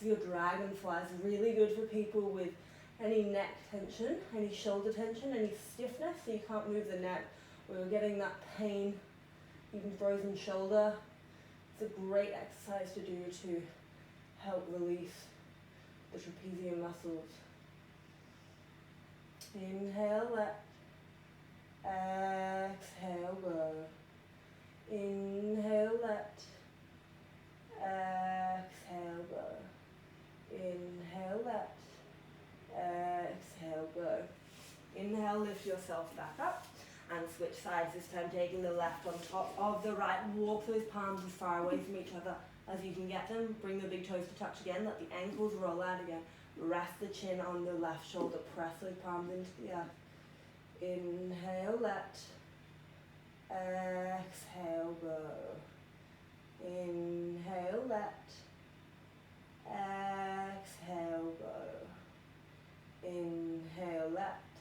So your dragonfly is really good for people with any neck tension, any shoulder tension, any stiffness, so you can't move the neck, or you're getting that pain, even frozen shoulder. It's a great exercise to do to help release the trapezium muscles. Inhale, left. Exhale, grow. Inhale, left. Exhale, grow. Inhale, left. Exhale, grow. Inhale, lift yourself back up and switch sides, this time taking the left on top of the right. Walk those palms as far away from each other as you can get them. Bring the big toes to touch again. Let the ankles roll out again. Rest the chin on the left shoulder. Press those palms into the earth. Inhale, left. Exhale, grow. Inhale, left. Exhale, grow. Inhale, left.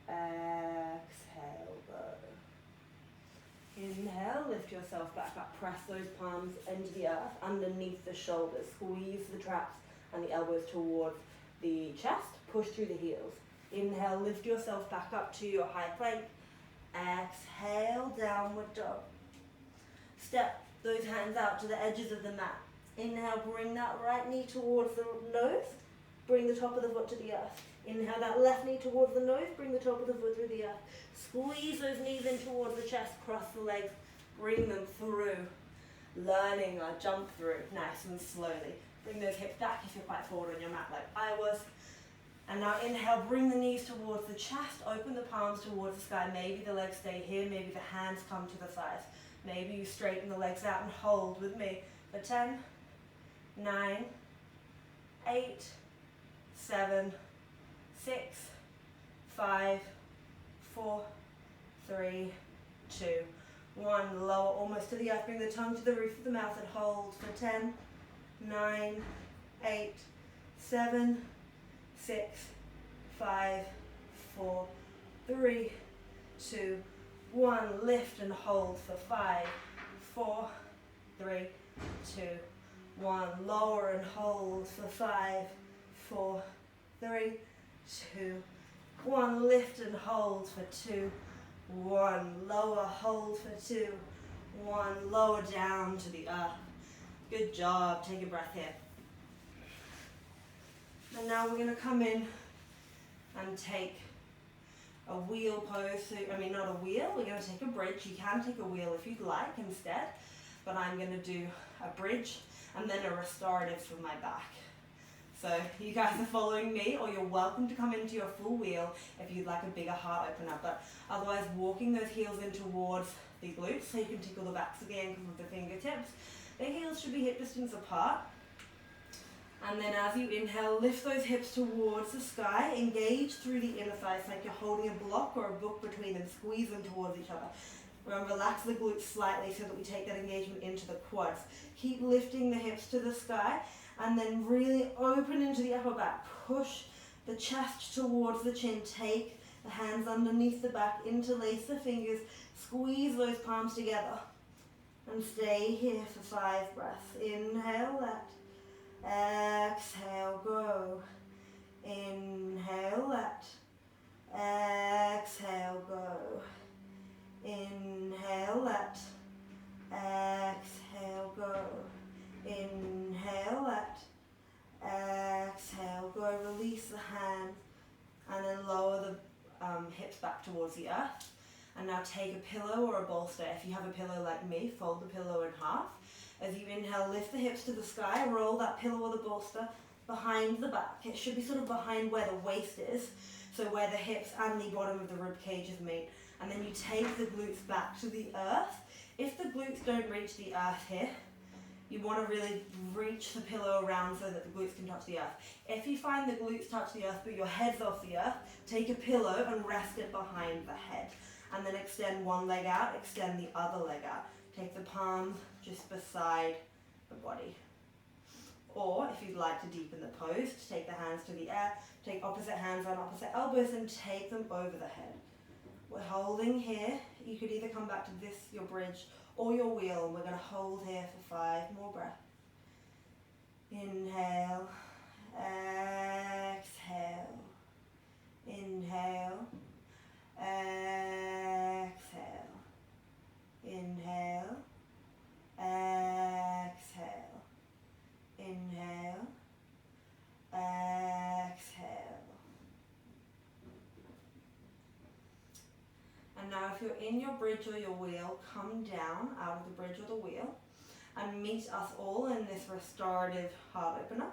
Exhale, grow. Inhale, lift yourself back up. Press those palms into the earth underneath the shoulders. Squeeze the traps and the elbows towards the chest. Push through the heels. Inhale, lift yourself back up to your high plank. Exhale, downward dog. Step those hands out to the edges of the mat. Inhale, bring that right knee towards the nose. Bring the top of the foot to the earth. Inhale, that left knee towards the nose. Bring the top of the foot through the earth. Squeeze those knees in towards the chest. Cross the legs. Bring them through. Learning a jump through nice and slowly. Bring those hips back if you're quite forward on your mat like I was. And now inhale, bring the knees towards the chest, open the palms towards the sky. Maybe the legs stay here, maybe the hands come to the thighs. Maybe you straighten the legs out and hold with me for 10, 9, 8, 7, 6, 5, 4, 3, 2, 1. Lower almost to the earth, bring the tongue to the roof of the mouth and hold for 10, 9, 8, 7, 6, 5, 4, 3, 2, 1. Lift and hold for 5, 4, 3, 2, 1. Lower and hold for 5, 4, 3, 2, 1. Lift and hold for 2, 1. Lower, hold for 2, 1. Lower down to the earth. Good job. Take a breath here. And now we're going to come in and take a wheel pose. So, not a wheel, we're going to take a bridge. You can take a wheel if you'd like instead, but I'm going to do a bridge and then a restorative for my back. So you guys are following me, or you're welcome to come into your full wheel if you'd like a bigger heart opener. But otherwise, walking those heels in towards the glutes so you can tickle the backs of the ankles with the fingertips. The heels should be hip distance apart. And then as you inhale, lift those hips towards the sky, engage through the inner thighs like you're holding a block or a book between them, squeeze them towards each other. Remember, relax the glutes slightly so that we take that engagement into the quads. Keep lifting the hips to the sky and then really open into the upper back. Push the chest towards the chin, take the hands underneath the back, interlace the fingers, squeeze those palms together. And stay here for 5 breaths. Inhale, let. Exhale, go. Inhale, let. Exhale, go. Inhale, let. Exhale, go. Inhale, let. Exhale, go. Release the hand and then lower the hips back towards the earth. And now take a pillow or a bolster. If you have a pillow like me, fold the pillow in half. As you inhale, lift the hips to the sky, roll that pillow or the bolster behind the back. It should be sort of behind where the waist is, so where the hips and the bottom of the rib cages meet. And then you take the glutes back to the earth. If the glutes don't reach the earth here, you want to really reach the pillow around so that the glutes can touch the earth. If you find the glutes touch the earth but your head's off the earth, take a pillow and rest it behind the head. And then extend one leg out, extend the other leg out. Take the palms just beside the body. Or if you'd like to deepen the pose, take the hands to the air, take opposite hands on opposite elbows and take them over the head. We're holding here. You could either come back to this, your bridge, or your wheel. And we're going to hold here for 5 more breaths. Inhale, exhale, inhale, exhale, inhale, exhale, inhale, exhale. And now if you're in your bridge or your wheel, come down out of the bridge or the wheel and meet us all in this restorative heart opener.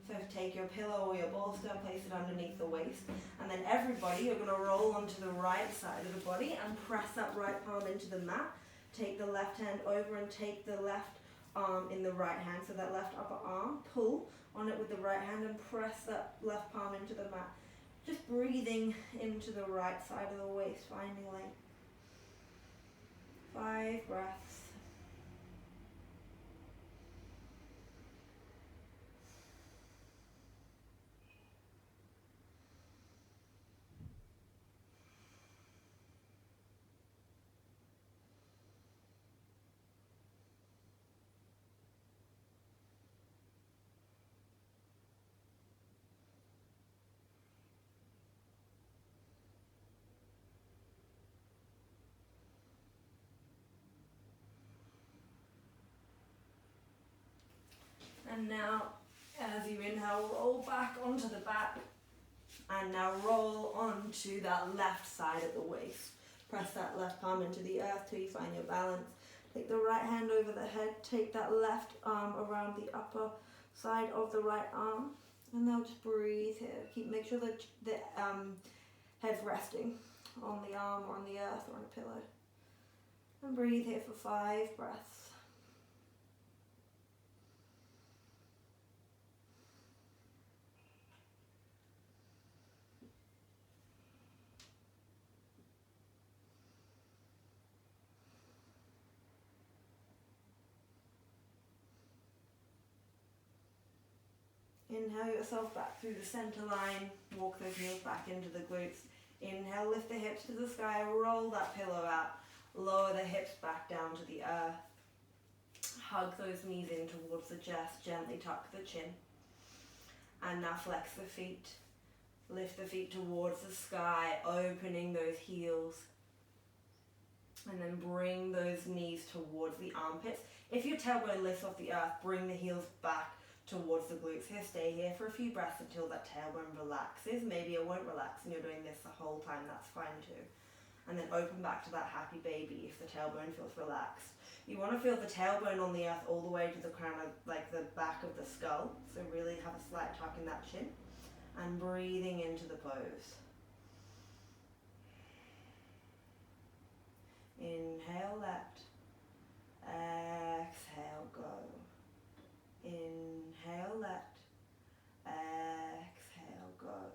So take your pillow or your bolster, place it underneath the waist, and then everybody, you're going to roll onto the right side of the body and press that right palm into the mat. Take the left hand over and take the left arm in the right hand, so that left upper arm, pull on it with the right hand and press that left palm into the mat. Just breathing into the right side of the waist, finding length. 5 breaths. And now, as you inhale, roll back onto the back. And now roll onto that left side of the waist. Press that left palm into the earth till you find your balance. Take the right hand over the head. Take that left arm around the upper side of the right arm. And now just breathe here. Make sure that the head's resting on the arm or on the earth or on a pillow. And breathe here for 5 breaths. Inhale yourself back through the center line, walk those heels back into the glutes. Inhale, lift the hips to the sky, roll that pillow out, lower the hips back down to the earth. Hug those knees in towards the chest, gently tuck the chin. And now flex the feet, lift the feet towards the sky, opening those heels. And then bring those knees towards the armpits. If your tailbone lifts off the earth, bring the heels back towards the glutes here. Stay here for a few breaths until that tailbone relaxes. Maybe it won't relax and you're doing this the whole time, that's fine too. and then open back to that happy baby if the tailbone feels relaxed. You want to feel the tailbone on the earth all the way to the crown of, like the back of the skull. So really have a slight tuck in that chin. And breathing into the pose. Inhale, let. Exhale, go. Inhale, let. Exhale, go.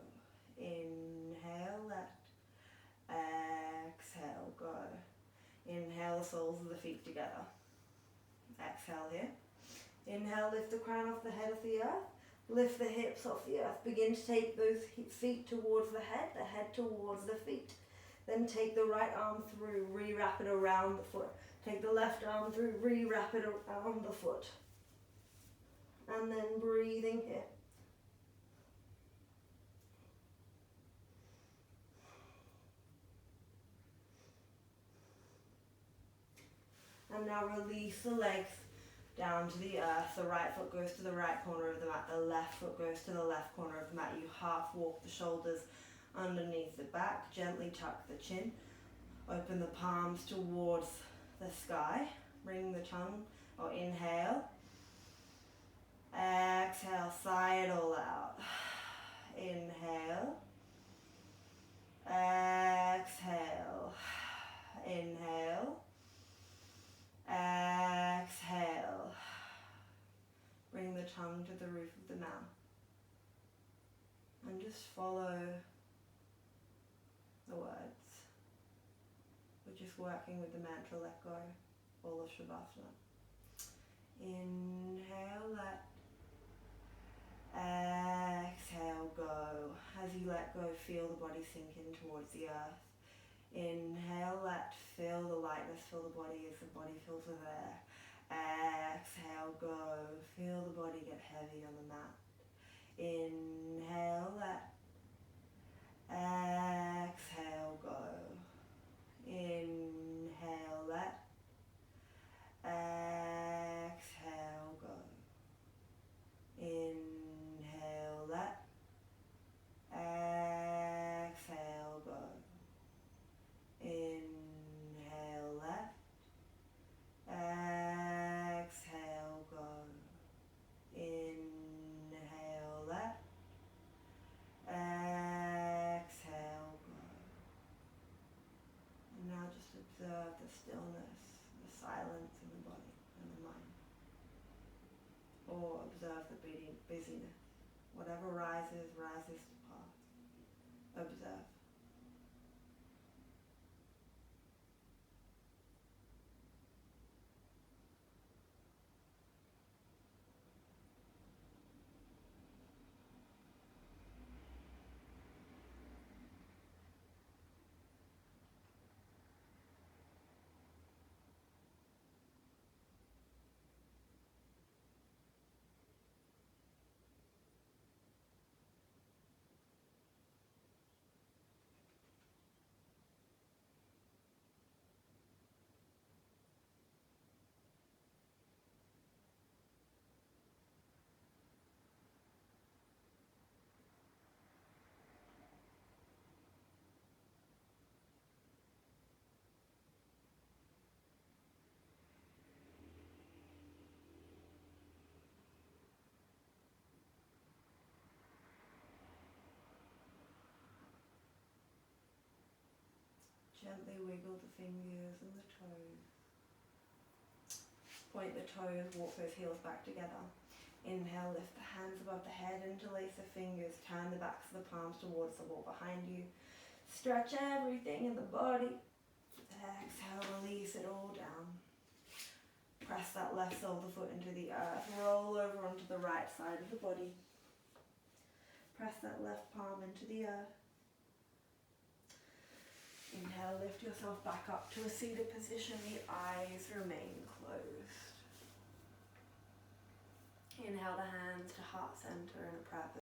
Inhale, let. Exhale, go. Inhale the soles of the feet together. Exhale here. Inhale, lift the crown off the head of the earth. Lift the hips off the earth. Begin to take those feet towards the head towards the feet. Then take the right arm through, re-wrap it around the foot. Take the left arm through, re-wrap it around the foot. And then breathing here. And now release the legs down to the earth. The right foot goes to the right corner of the mat. The left foot goes to the left corner of the mat. You half walk the shoulders underneath the back. Gently tuck the chin. Open the palms towards the sky. Bring the tongue, or inhale. Exhale, sigh it all out. Inhale. Exhale. Inhale. Exhale. Bring the tongue to the roof of the mouth. And just follow the words. We're just working with the mantra, let go, all of Shavasana. Inhale, let. Exhale, go. As you let go, feel the body sink in towards the earth. Inhale, let. Feel the lightness, feel the body as the body fills with air. Exhale, go. Feel the body get heavy on the mat. Inhale, let. Exhale, go. Inhale, let. Exhale, go. Inhale, let. Exhale, go. Inhale, left. Exhale, go. Inhale, left. Exhale, go. And now just observe the stillness, the silence in the body and the mind. Or observe the busyness. Whatever rises, rises to pass. Observe. Gently wiggle the fingers and the toes. Point the toes, walk those heels back together. Inhale, lift the hands above the head, interlace the fingers, turn the backs of the palms towards the wall behind you. Stretch everything in the body. Exhale, release it all down. Press that left sole of the foot into the earth. Roll over onto the right side of the body. Press that left palm into the earth. Inhale, lift yourself back up to a seated position. The eyes remain closed. Inhale the hands to heart center in a prayer